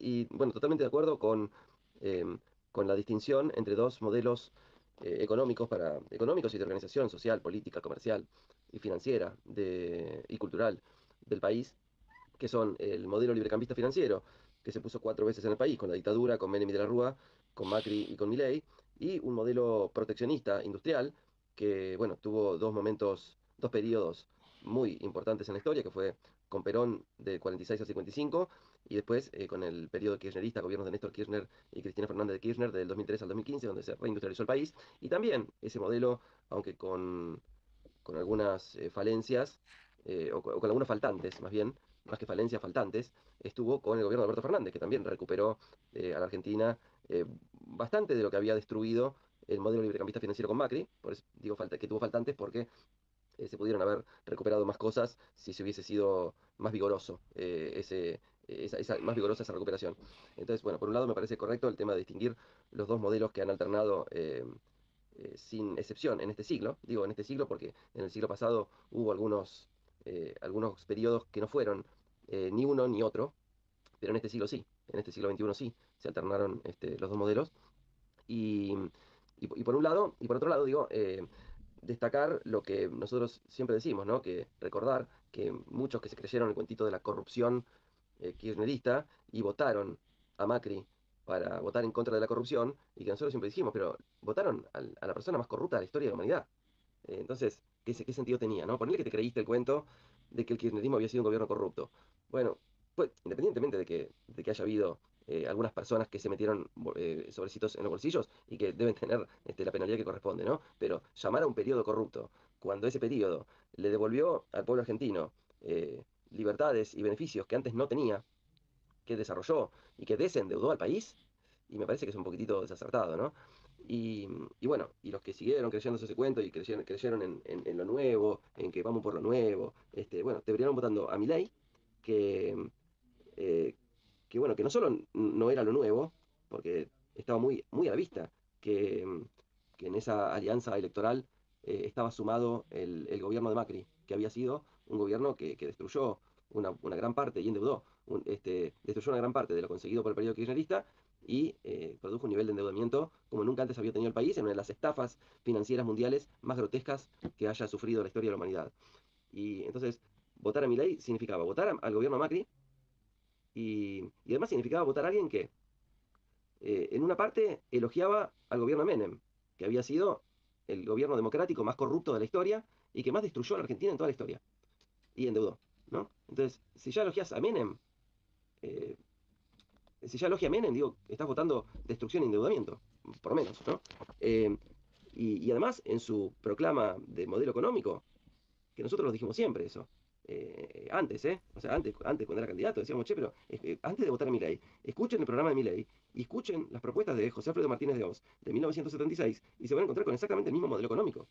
Y bueno, totalmente de acuerdo con la distinción entre dos modelos económicos y de organización social, política, comercial y financiera y cultural del país, que son el modelo librecampista financiero, que se puso 4 veces en el país, con la dictadura, con Menem y de la Rúa, con Macri y con Milei, y un modelo proteccionista industrial, que, bueno, tuvo dos periodos muy importantes en la historia, que fue con Perón de 46 a 55, y después con el periodo kirchnerista, gobiernos de Néstor Kirchner y Cristina Fernández de Kirchner, del 2003 al 2015, donde se reindustrializó el país, y también ese modelo, aunque con algunas falencias, o con algunos faltantes, más bien, más que falencias, faltantes, estuvo con el gobierno de Alberto Fernández, que también recuperó a la Argentina bastante de lo que había destruido el modelo librecambista financiero con Macri. Por eso digo que tuvo faltantes, porque se pudieron haber recuperado más cosas si se hubiese sido más vigoroso, más vigorosa esa recuperación. Entonces, bueno, por un lado me parece correcto el tema de distinguir los dos modelos que han alternado sin excepción en este siglo. Digo en este siglo porque en el siglo pasado hubo algunos periodos que no fueron ni uno ni otro, pero en este siglo sí, en este siglo XXI sí, se alternaron los dos modelos. Y, y por un lado, y por otro lado, digo, destacar lo que nosotros siempre decimos, ¿no? Que recordar que muchos que se creyeron el cuentito de la corrupción kirchnerista y votaron a Macri para votar en contra de la corrupción, y que nosotros siempre dijimos, pero votaron a la persona más corrupta de la historia de la humanidad. Entonces, ¿qué sentido tenía, no? Ponele que te creíste el cuento de que el kirchnerismo había sido un gobierno corrupto. Bueno, pues, independientemente de que haya habido algunas personas que se metieron sobrecitos en los bolsillos y que deben tener la penalidad que corresponde, ¿no? Pero llamar a un periodo corrupto, cuando ese periodo le devolvió al pueblo argentino libertades y beneficios que antes no tenía, que desarrolló y que desendeudó al país, y me parece que es un poquitito desacertado, ¿no? Y, y bueno, y los que siguieron creyéndose ese cuento y creyeron en lo nuevo, en que vamos por lo nuevo, bueno, terminaron votando a Milei, que, eh, bueno, que no solo no era lo nuevo, porque estaba muy, muy a la vista que en esa alianza electoral estaba sumado el gobierno de Macri, que había sido un gobierno que destruyó una gran parte y endeudó, destruyó una gran parte de lo conseguido por el periodo kirchnerista y produjo un nivel de endeudamiento como nunca antes había tenido el país, en una de las estafas financieras mundiales más grotescas que haya sufrido la historia de la humanidad. Y entonces, votar a Milei significaba votar al gobierno de Macri, y además significaba votar a alguien que, en una parte, elogiaba al gobierno de Menem, que había sido el gobierno democrático más corrupto de la historia y que más destruyó a la Argentina en toda la historia, y endeudó, ¿no? Entonces, si ya elogias a Menem, eh, si ya elogia a Menem, digo, estás votando destrucción y endeudamiento, por lo menos, ¿no? Eh, y además, en su proclama de modelo económico, que nosotros lo dijimos siempre eso. Antes, ¿eh? O sea, antes cuando era candidato, decíamos, che, pero antes de votar a Milei, escuchen el programa de Milei y escuchen las propuestas de José Alfredo Martínez de Oz de 1976 y seis y se van a encontrar con exactamente el mismo modelo económico.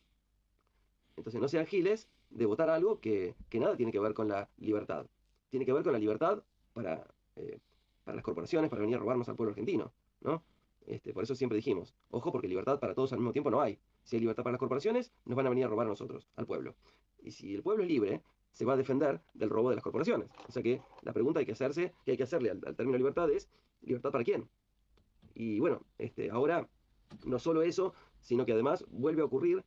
Entonces, no sean giles de votar algo que nada tiene que ver con la libertad. Tiene que ver con la libertad para las corporaciones, para venir a robarnos al pueblo argentino, ¿no? Por eso siempre dijimos, ojo, porque libertad para todos al mismo tiempo no hay. Si hay libertad para las corporaciones, nos van a venir a robar a nosotros, al pueblo. Y si el pueblo es libre, se va a defender del robo de las corporaciones. O sea que la pregunta hay que hacerse, que hay que hacerle al término libertad es, ¿libertad para quién? Y bueno, ahora no solo eso, sino que además vuelve a ocurrir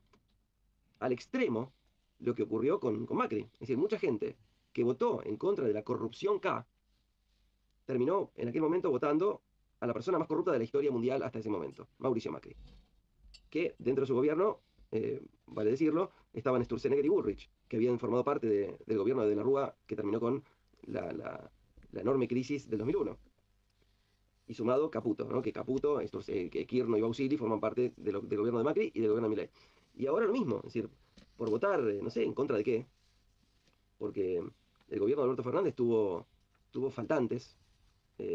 al extremo lo que ocurrió con Macri. Es decir, mucha gente que votó en contra de la corrupción K terminó en aquel momento votando a la persona más corrupta de la historia mundial hasta ese momento, Mauricio Macri, que dentro de su gobierno, vale decirlo, estaban Sturzenegger y Bullrich, que habían formado parte del gobierno de De la Rúa que terminó con la enorme crisis del 2001. Y sumado Caputo, ¿no? Que Caputo, que Kirchner y Bausili forman parte del gobierno de Macri y del gobierno de Milei. Y ahora lo mismo, es decir, por votar, no sé, en contra de qué, porque el gobierno de Alberto Fernández tuvo faltantes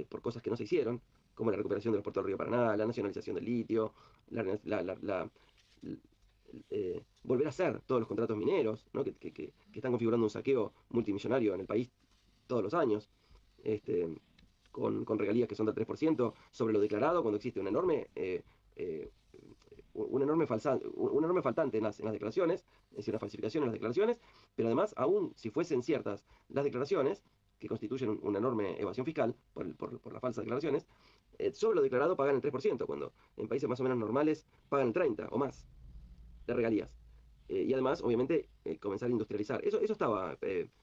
por cosas que no se hicieron, como la recuperación de los puertos del río Paraná, la nacionalización del litio, la, la- la- la- volver a hacer todos los contratos mineros, ¿no? Que están configurando un saqueo multimillonario en el país todos los años, este, con regalías que son del 3% sobre lo declarado, cuando existe eh, un enorme faltante en las declaraciones, es decir, una falsificación en las declaraciones, pero además, aún si fuesen ciertas las declaraciones, que constituyen una enorme evasión fiscal por las falsas declaraciones, sobre lo declarado pagan el 3%, cuando en países más o menos normales pagan el 30% o más de regalías. Y además, obviamente, comenzar a industrializar. Eso estaba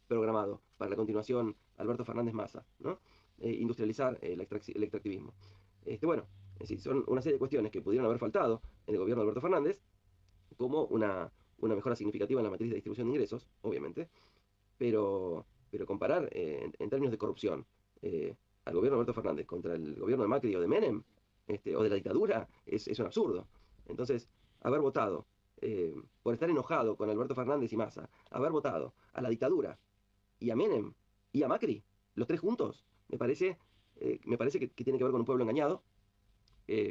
programado para la continuación Alberto Fernández Massa, ¿no? Industrializar el extractivismo. Bueno, es decir, son una serie de cuestiones que pudieron haber faltado en el gobierno de Alberto Fernández, como una mejora significativa en la matriz de distribución de ingresos, obviamente, pero comparar en términos de corrupción al gobierno de Alberto Fernández contra el gobierno de Macri o de Menem, o de la dictadura, es un absurdo. Entonces, haber votado por estar enojado con Alberto Fernández y Massa, haber votado a la dictadura y a Menem y a Macri, los tres juntos, me parece que tiene que ver con un pueblo engañado,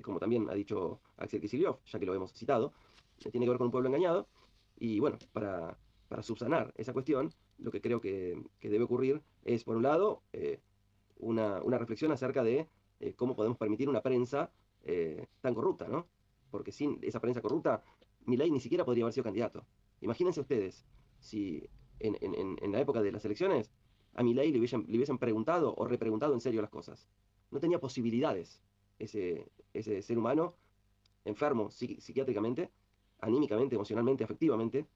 como también ha dicho Axel Kicillof, ya que lo hemos citado, tiene que ver con un pueblo engañado, y bueno, para subsanar esa cuestión, lo que creo que debe ocurrir es, por un lado, una reflexión acerca de cómo podemos permitir una prensa tan corrupta, ¿no? Porque sin esa prensa corrupta, Milei ni siquiera podría haber sido candidato. Imagínense ustedes si en la época de las elecciones a Milei le hubiesen preguntado o repreguntado en serio las cosas. No tenía posibilidades ese ser humano enfermo psiquiátricamente, anímicamente, emocionalmente, afectivamente,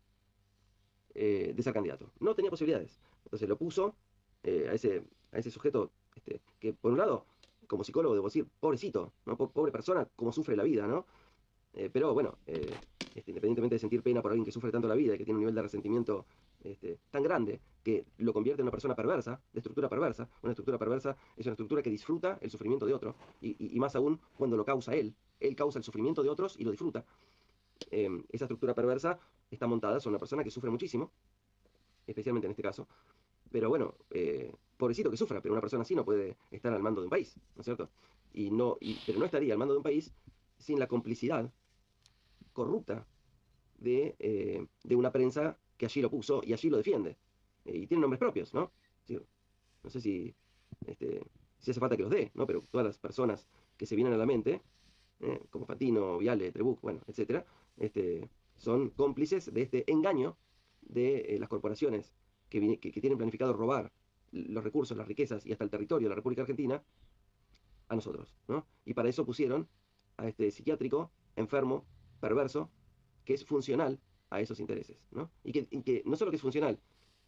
de ser candidato. No tenía posibilidades. Entonces lo puso a ese sujeto que, por un lado, como psicólogo debo decir, pobrecito, ¿no? Pobre persona, cómo sufre la vida, ¿no? Pero bueno, independientemente de sentir pena por alguien que sufre tanto la vida y que tiene un nivel de resentimiento tan grande que lo convierte en una persona perversa, de estructura perversa. Una estructura perversa es una estructura que disfruta el sufrimiento de otro, y más aún cuando lo causa él. Él causa el sufrimiento de otros y lo disfruta. Esa estructura perversa está montada sobre una persona que sufre muchísimo, especialmente en este caso. Pero bueno, pobrecito que sufra, pero una persona así no puede estar al mando de un país, ¿no es cierto? Pero no estaría al mando de un país sin la complicidad corrupta de una prensa que allí lo puso y allí lo defiende. Y tiene nombres propios, ¿no? Sí, no sé este, si hace falta que los dé, ¿no? Pero todas las personas que se vienen a la mente, como Fantino, Viale, Trebuch, bueno, etcétera, son cómplices de este engaño de las corporaciones que tienen planificado robar los recursos, las riquezas y hasta el territorio de la República Argentina a nosotros, ¿no? Y para eso pusieron a este psiquiátrico, enfermo, perverso, que es funcional a esos intereses, ¿no? Y que no solo que es funcional,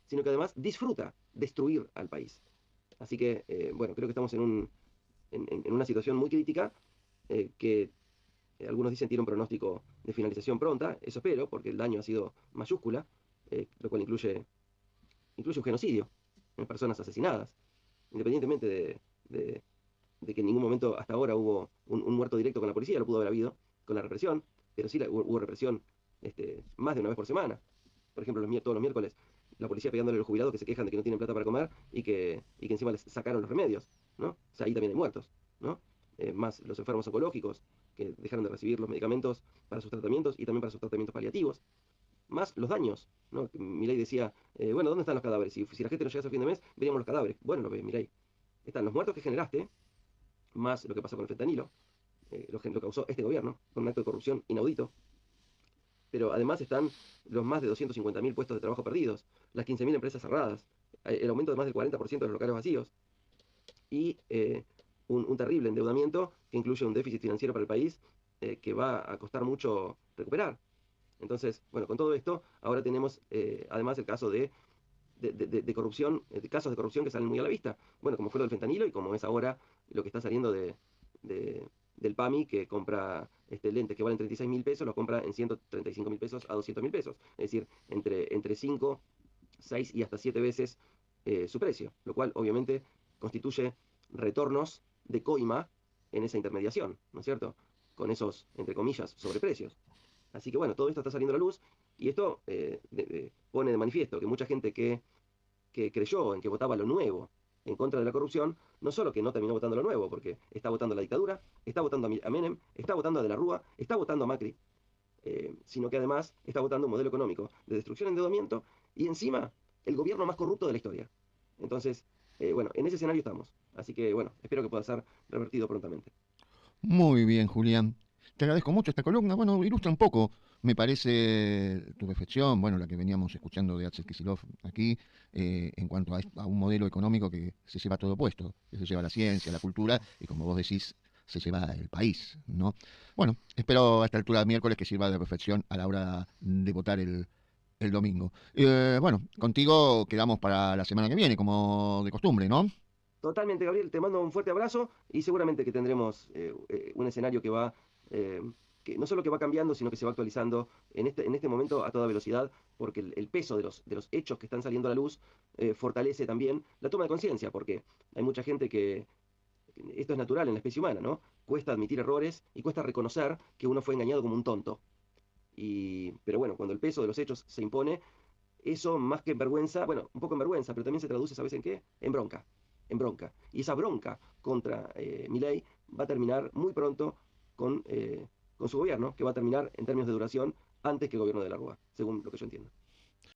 sino que además disfruta destruir al país. Así que, bueno, creo que estamos en una situación muy crítica, que algunos dicen tiene un pronóstico de finalización pronta. Eso espero, porque el daño ha sido mayúscula, lo cual incluye un genocidio en personas asesinadas, independientemente de que en ningún momento hasta ahora hubo un muerto directo con la policía. Lo pudo haber habido con la represión, pero sí hubo represión más de una vez por semana. Por ejemplo, todos los miércoles, la policía pegándole a los jubilados que se quejan de que no tienen plata para comer y que encima les sacaron los remedios, ¿no? O sea, ahí también hay muertos, ¿no? Más los enfermos oncológicos que dejaron de recibir los medicamentos para sus tratamientos y también para sus tratamientos paliativos, más los daños, ¿no? Milei decía, bueno, ¿dónde están los cadáveres? Si la gente no llega a fin de mes, veríamos los cadáveres. Bueno, lo ve Milei. Están los muertos que generaste, más lo que pasó con el fentanilo, lo causó este gobierno, con un acto de corrupción inaudito. Pero además están los más de 250.000 puestos de trabajo perdidos, las 15.000 empresas cerradas, el aumento de más del 40% de los locales vacíos, y un terrible endeudamiento que incluye un déficit financiero para el país, que va a costar mucho recuperar. Entonces, bueno, con todo esto, ahora tenemos además el caso de corrupción, de casos de corrupción que salen muy a la vista. Bueno, como fue lo del fentanilo y como es ahora lo que está saliendo del PAMI, que compra lentes que valen 36.000 pesos, los compra en 135.000 pesos a 200.000 pesos. Es decir, entre 5, 6 y hasta 7 veces su precio, lo cual obviamente constituye retornos de coima en esa intermediación, ¿no es cierto? Con esos, entre comillas, sobreprecios. Así que bueno, todo esto está saliendo a la luz, y esto pone de manifiesto que mucha gente que creyó en que votaba lo nuevo en contra de la corrupción, no solo que no terminó votando lo nuevo, porque está votando a la dictadura, está votando a Menem, está votando a De la Rúa, está votando a Macri, sino que además está votando un modelo económico de destrucción y endeudamiento, y encima el gobierno más corrupto de la historia. Entonces, bueno, en ese escenario estamos. Así que bueno, espero que pueda ser revertido prontamente. Muy bien, Julián. Te agradezco mucho esta columna. Bueno, ilustra un poco, me parece, tu reflexión, bueno, la que veníamos escuchando de Axel Kicillof aquí, en cuanto a un modelo económico que se lleva todo puesto, que se lleva la ciencia, la cultura, y como vos decís, se lleva el país, ¿no? Bueno, espero a esta altura del miércoles que sirva de reflexión a la hora de votar el domingo. Bueno, contigo quedamos para la semana que viene, como de costumbre, ¿no? Totalmente, Gabriel, te mando un fuerte abrazo y seguramente que tendremos un escenario eh, que no solo que va cambiando, sino que se va actualizando en este momento a toda velocidad, porque el peso de los hechos que están saliendo a la luz fortalece también la toma de conciencia, porque hay mucha gente que esto es natural en la especie humana, ¿no? Cuesta admitir errores y cuesta reconocer que uno fue engañado como un tonto. Pero bueno, cuando el peso de los hechos se impone, eso más que en vergüenza, bueno, un poco en vergüenza, pero también se traduce, ¿sabes en qué? En bronca, en bronca. Y esa bronca contra Milei va a terminar muy pronto con su gobierno, que va a terminar en términos de duración antes que el gobierno de la Rúa, según lo que yo entiendo.